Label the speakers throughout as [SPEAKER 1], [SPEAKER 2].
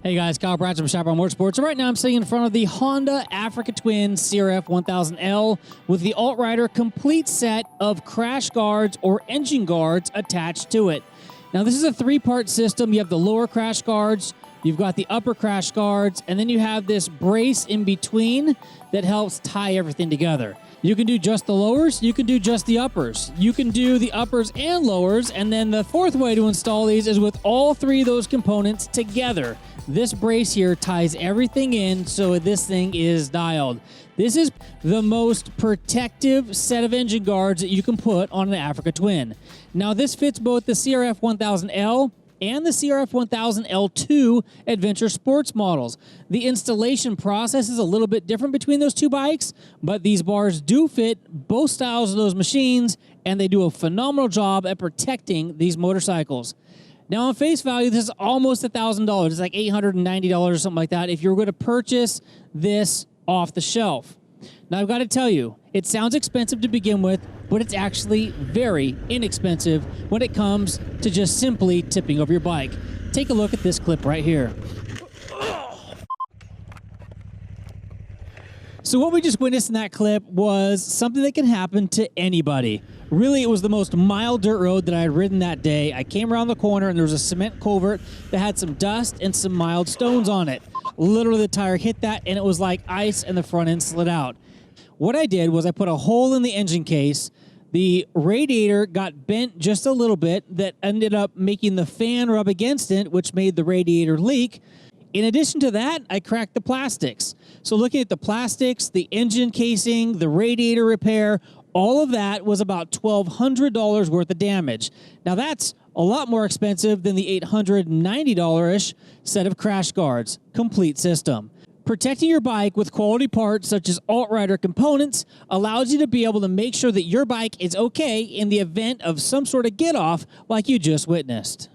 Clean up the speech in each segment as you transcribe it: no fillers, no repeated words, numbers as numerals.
[SPEAKER 1] Hey guys, Kyle Bratz from Chaparral Motorsports. So right now I'm sitting in front of the Honda Africa Twin CRF1000L with the AltRider complete set of crash guards or engine guards attached to it. Now this is a three-part system. You have the lower crash guards, you've got the upper crash guards, and then you have this brace in between that helps tie everything together. You can do just the lowers, you can do just the uppers. You can do the uppers and lowers, and then the fourth way to install these is with all three of those components together. This brace here ties everything in so this thing is dialed. This is the most protective set of engine guards that you can put on an Africa Twin. Now this fits both the CRF1000L and the CRF1000L2 adventure sports models. The installation process is a little bit different between those two bikes, but these bars do fit both styles of those machines, and they do a phenomenal job at protecting these motorcycles. Now on face value, this is almost $1,000. It's like $890 or something like that if you were going to purchase this off the shelf. Now I've got to tell you, it sounds expensive to begin with, but it's actually very inexpensive when it comes to just simply tipping over your bike. Take a look at this clip right here. So what we just witnessed in that clip was something that can happen to anybody. Really, it was the most mild dirt road that I had ridden that day. I came around the corner and there was a cement culvert that had some dust and some mild stones on it. Literally the tire hit that and it was like ice and the front end slid out. What I did was I put a hole in the engine case. The radiator got bent just a little bit that ended up making the fan rub against it, which made the radiator leak. In addition to that, I cracked the plastics. So looking at the plastics, the engine casing, the radiator repair, all of that was about $1,200 worth of damage. Now that's a lot more expensive than the $890-ish set of crash guards, complete system. Protecting your bike with quality parts such as AltRider components allows you to be able to make sure that your bike is okay in the event of some sort of get-off like you just witnessed.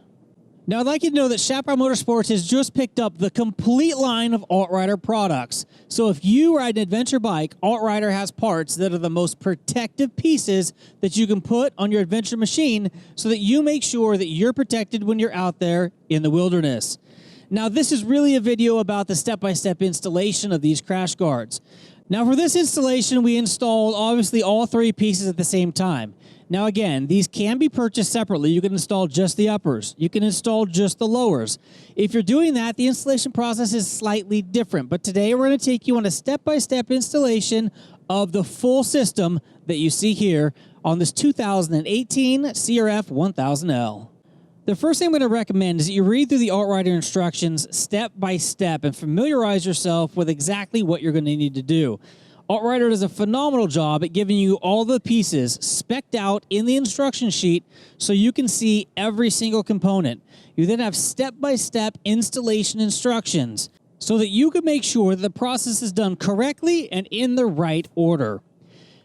[SPEAKER 1] Now, I'd like you to know that Chaparral Motorsports has just picked up the complete line of AltRider products. So if you ride an adventure bike, AltRider has parts that are the most protective pieces that you can put on your adventure machine so that you make sure that you're protected when you're out there in the wilderness. Now, this is really a video about the step-by-step installation of these crash guards. Now, for this installation, we installed obviously all three pieces at the same time. Now again, these can be purchased separately. You can install just the uppers. You can install just the lowers. If you're doing that, the installation process is slightly different. But today we're going to take you on a step-by-step installation of the full system that you see here on this 2018 CRF1000L. The first thing I'm going to recommend is that you read through the AltRider instructions step by step and familiarize yourself with exactly what you're going to need to do. AltRider does a phenomenal job at giving you all the pieces spec'd out in the instruction sheet so you can see every single component. You then have step-by-step installation instructions so that you can make sure that the process is done correctly and in the right order.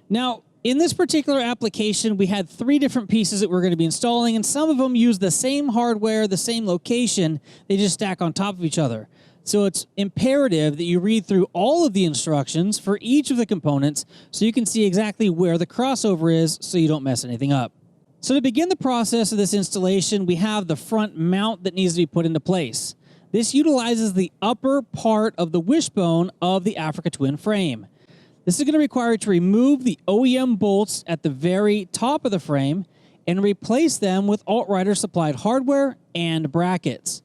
[SPEAKER 1] Now, in this particular application, we had three different pieces that we're going to be installing, and some of them use the same hardware, the same location, they just stack on top of each other. So it's imperative that you read through all of the instructions for each of the components so you can see exactly where the crossover is so you don't mess anything up. So to begin the process of this installation, we have the front mount that needs to be put into place. This utilizes the upper part of the wishbone of the Africa Twin frame. This is going to require you to remove the OEM bolts at the very top of the frame and replace them with AltRider supplied hardware and brackets.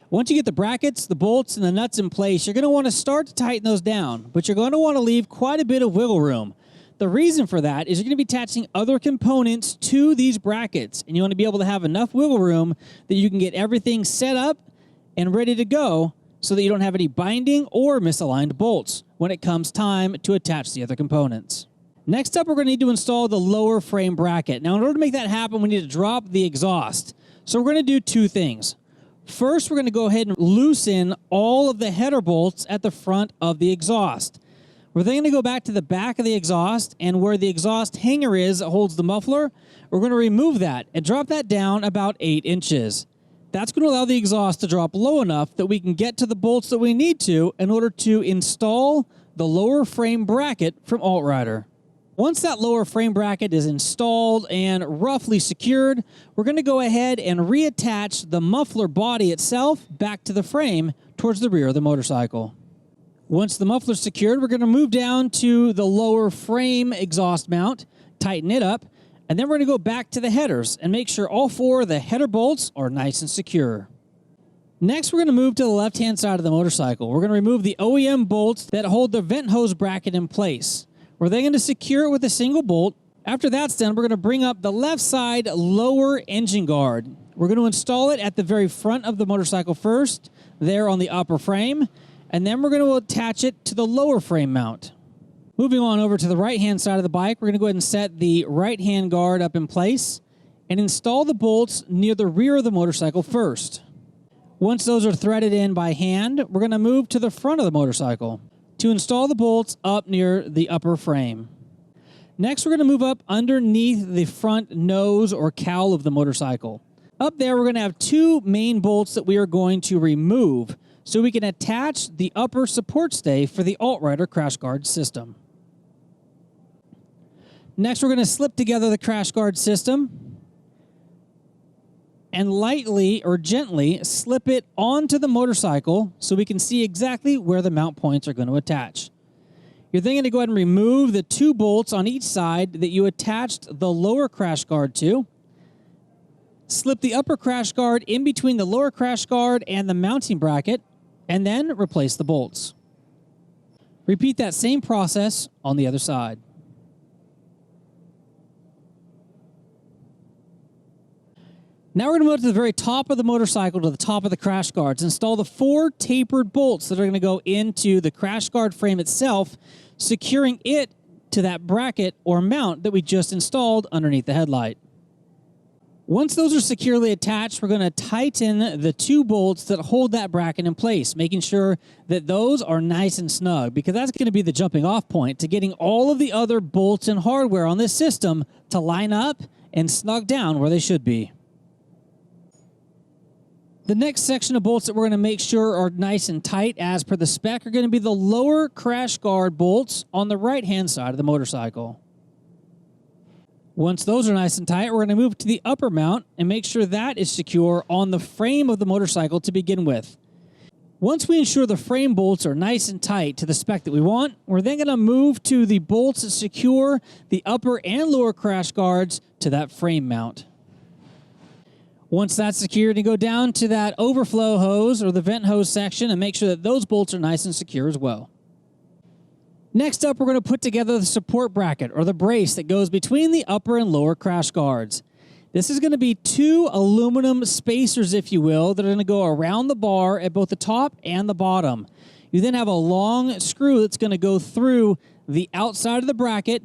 [SPEAKER 1] Once you get the brackets, the bolts, and the nuts in place, you're going to want to start to tighten those down, but you're going to want to leave quite a bit of wiggle room. The reason for that is you're going to be attaching other components to these brackets, and you want to be able to have enough wiggle room that you can get everything set up and ready to go so that you don't have any binding or misaligned bolts when it comes time to attach the other components. Next up, we're going to need to install the lower frame bracket. Now, in order to make that happen, we need to drop the exhaust. So we're going to do two things. First, we're going to go ahead and loosen all of the header bolts at the front of the exhaust. We're then going to go back to the back of the exhaust, and where the exhaust hanger is that holds the muffler, we're going to remove that and drop that down about 8 inches. That's going to allow the exhaust to drop low enough that we can get to the bolts that we need to in order to install the lower frame bracket from AltRider. Once that lower frame bracket is installed and roughly secured, we're going to go ahead and reattach the muffler body itself back to the frame towards the rear of the motorcycle. Once the muffler's secured, we're going to move down to the lower frame exhaust mount, tighten it up, and then we're going to go back to the headers and make sure all 4 of the header bolts are nice and secure. Next, we're going to move to the left-hand side of the motorcycle. We're going to remove the OEM bolts that hold the vent hose bracket in place. We're then going to secure it with a single bolt. After that's done, we're going to bring up the left side lower engine guard. We're going to install it at the very front of the motorcycle first, there on the upper frame, and then we're going to attach it to the lower frame mount. Moving on over to the right-hand side of the bike, we're going to go ahead and set the right-hand guard up in place and install the bolts near the rear of the motorcycle first. Once those are threaded in by hand, we're going to move to the front of the motorcycle to install the bolts up near the upper frame. Next, we're going to move up underneath the front nose or cowl of the motorcycle. Up there, we're going to have 2 main bolts that we are going to remove so we can attach the upper support stay for the AltRider crash guard system. Next, we're going to slip together the crash guard system and lightly or gently slip it onto the motorcycle so we can see exactly where the mount points are going to attach. You're then going to go ahead and remove the 2 bolts on each side that you attached the lower crash guard to. Slip the upper crash guard in between the lower crash guard and the mounting bracket, and then replace the bolts. Repeat that same process on the other side. Now we're going to move to the very top of the motorcycle, to the top of the crash guards. Install the 4 tapered bolts that are going to go into the crash guard frame itself, securing it to that bracket or mount that we just installed underneath the headlight. Once those are securely attached, we're going to tighten the 2 bolts that hold that bracket in place, making sure that those are nice and snug, because that's going to be the jumping off point to getting all of the other bolts and hardware on this system to line up and snug down where they should be. The next section of bolts that we're going to make sure are nice and tight as per the spec are going to be the lower crash guard bolts on the right-hand side of the motorcycle. Once those are nice and tight, we're going to move to the upper mount and make sure that is secure on the frame of the motorcycle to begin with. Once we ensure the frame bolts are nice and tight to the spec that we want, we're then going to move to the bolts that secure the upper and lower crash guards to that frame mount. Once that's secured, you go down to that overflow hose or the vent hose section and make sure that those bolts are nice and secure as well. Next up, we're going to put together the support bracket or the brace that goes between the upper and lower crash guards. This is going to be 2 aluminum spacers, if you will, that are going to go around the bar at both the top and the bottom. You then have a long screw that's going to go through the outside of the bracket,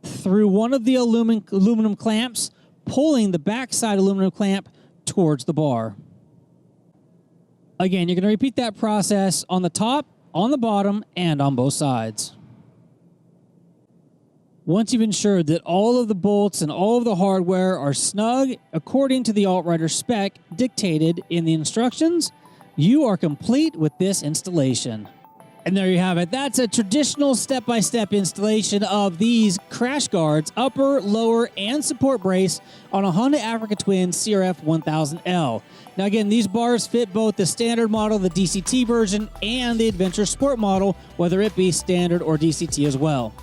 [SPEAKER 1] through one of the aluminum clamps, pulling the backside aluminum clamp towards the bar. Again, you're going to repeat that process on the top, on the bottom, and on both sides. Once you've ensured that all of the bolts and all of the hardware are snug according to the AltRider spec dictated in the instructions, you are complete with this installation. And there you have it. That's a traditional step-by-step installation of these crash guards, upper, lower, and support brace on a Honda Africa Twin CRF1000L. Now again, these bars fit both the standard model, the DCT version, and the Adventure Sport model, whether it be standard or DCT as well.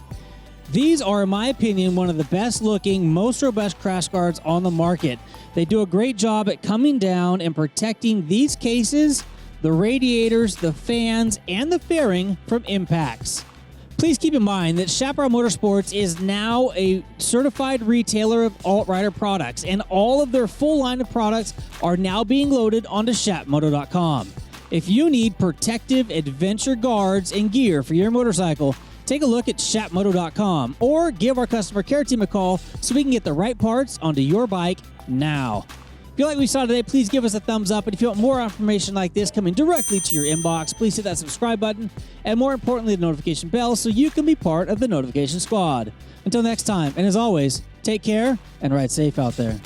[SPEAKER 1] These are, in my opinion, one of the best looking, most robust crash guards on the market. They do a great job at coming down and protecting these cases, the radiators, the fans, and the fairing from impacts. Please keep in mind that Chaparral Motorsports is now a certified retailer of AltRider products, and all of their full line of products are now being loaded onto chapmoto.com. If you need protective adventure guards and gear for your motorcycle, take a look at chapmoto.com or give our customer care team a call so we can get the right parts onto your bike now. If you like what we saw today, please give us a thumbs up. And if you want more information like this coming directly to your inbox, please hit that subscribe button and, more importantly, the notification bell so you can be part of the notification squad. Until next time, and as always, take care and ride safe out there.